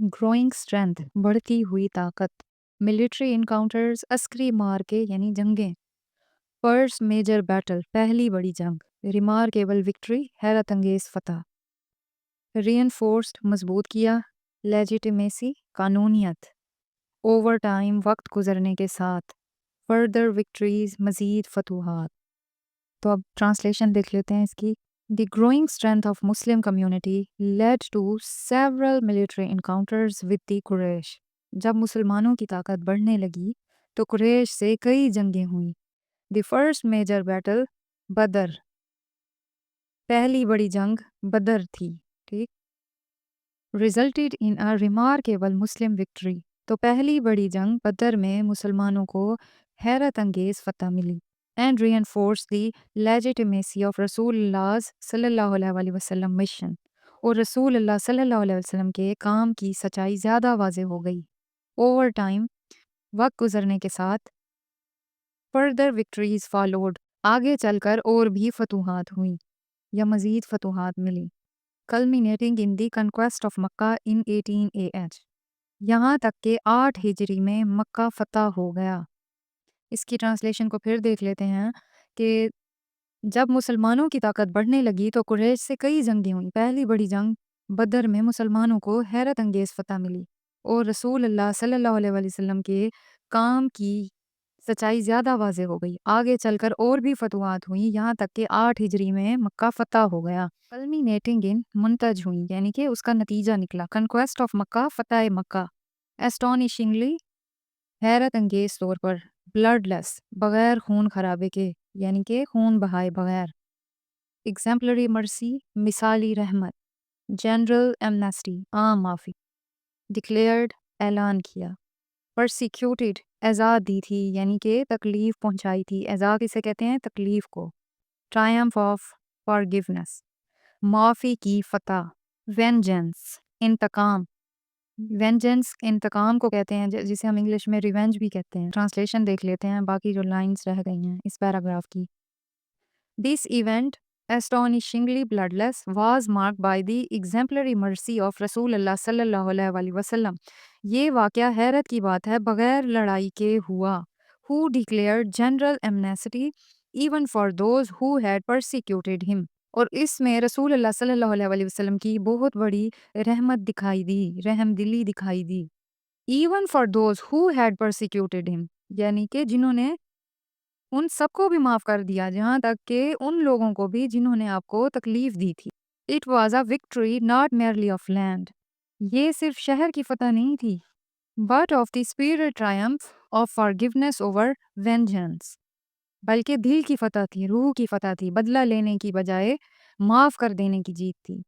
Growing strength बढ़ती हुई ताकत, मिलिट्री इनकाउंटर्स अस्करी मार्के यानी जंगें, फर्स्ट मेजर बैटल पहली बड़ी जंग, रिमार्केबल विक्ट्री हैरत अंगेज फतह, रीइंफोर्स्ड मजबूत किया, लेजिटिमेसी कानूनियत, ओवर टाइम वक्त गुजरने के साथ, फर्दर विक्ट्रीज मजीद फतूहात। तो अब ट्रांसलेशन देख लेते हैं इसकी। The growing strength of Muslim community led to several military encounters with the Quraysh. जब मुसलमानों की ताकत बढ़ने लगी तो कुरैश से कई जंगें हुई। The first major battle बदर, पहली बड़ी जंग बदर थी, ठीक। Resulted in a remarkable Muslim victory. तो पहली बड़ी जंग बदर में मुसलमानों को हैरत अंगेज फतह मिली and reinforced the legitimacy of Rasulullah's सल्लल्लाहु अलैहि वसल्लम mission. और रसूल अल्लाह सल्लल्लाहु अलैहि वसल्लम के काम की सच्चाई ज़्यादा वाज़ेह हो गई। ओवर टाइम वक्त गुजरने के साथ फर्दर विक्ट्रीज फॉलोड, आगे चलकर और भी फतूहात हुई या मज़ीद फतूहात मिली। Culminating in the conquest of Mecca इन 18 AH, यहाँ तक कि 8 हिजरी में मक्का फ़तह हो गया। इसकी ट्रांसलेशन को फिर देख लेते हैं कि जब मुसलमानों की ताकत बढ़ने लगी तो कुरैश से कई जंगें हुई। पहली बड़ी जंग बदर में मुसलमानों को हैरत अंगेज फतह मिली और रसूल अल्लाह सल्लल्लाहु अलैहि वसल्लम के काम की सच्चाई ज़्यादा वाज़ेह हो गई। आगे चलकर और भी फतवात हुई, यहाँ तक कि 8 हिजरी में मक्का फ़तह हो गया। कल्मिनेटिंग इन मुंतज हुई, यानी कि उसका नतीजा निकला। कंक्वेस्ट ऑफ मक्का, फ़तह मक्का। एस्टोनिशिंगली, हैरत अंगेज तौर पर। ब्लडलेस, बग़ैर खून खराबे के, यानी कि खून बहाए बग़ैर। एग्जाम्पलरी मर्सी, मिसाली रहमत। जनरल एमनेस्टी, आम माफ़ी। डिक्लेयर्ड, ऐलान किया। परसिक्यूटेड, एज़ा दी थी, यानी कि तकलीफ़ पहुंचाई थी। एज़ा किसे कहते हैं? तकलीफ़ को। ट्रायम्फ ऑफ फॉरगिवनेस, माफ़ी की फ़तह। वेंजेंस, इंतकाम। वेंजेंस इंतकाम को कहते हैं, जिसे हम इंग्लिश में रिवेंज भी कहते हैं। ट्रांसलेशन देख लेते हैं बाकी जो लाइंस रह गई हैं इस पैराग्राफ की। This event astonishingly bloodless was marked by the exemplary mercy of Rasulullah sallallahu alaihi wasallam. ये वाक़या हैरत की बात है, बग़ैर लड़ाई के हुआ। Who declared general amnesty even for those who had persecuted him. और इसमें रसूल अल्लाह सल्लल्लाहु अलैहि वसल्लम की बहुत बड़ी रहमत दिखाई दी, रहमदिली दिखाई दी। Even for those who had persecuted him, यानी कि जिन्होंने उन सबको भी माफ़ कर दिया, जहाँ तक कि उन लोगों को भी जिन्होंने आपको तकलीफ़ दी थी। It was a victory not merely of land, ये सिर्फ शहर की फ़तह नहीं थी, but of the spirit Triumph of forgiveness over vengeance, बल्कि दिल की फ़तह थी, रूह की फ़तह थी, बदला लेने की बजाय माफ़ कर देने की जीत थी।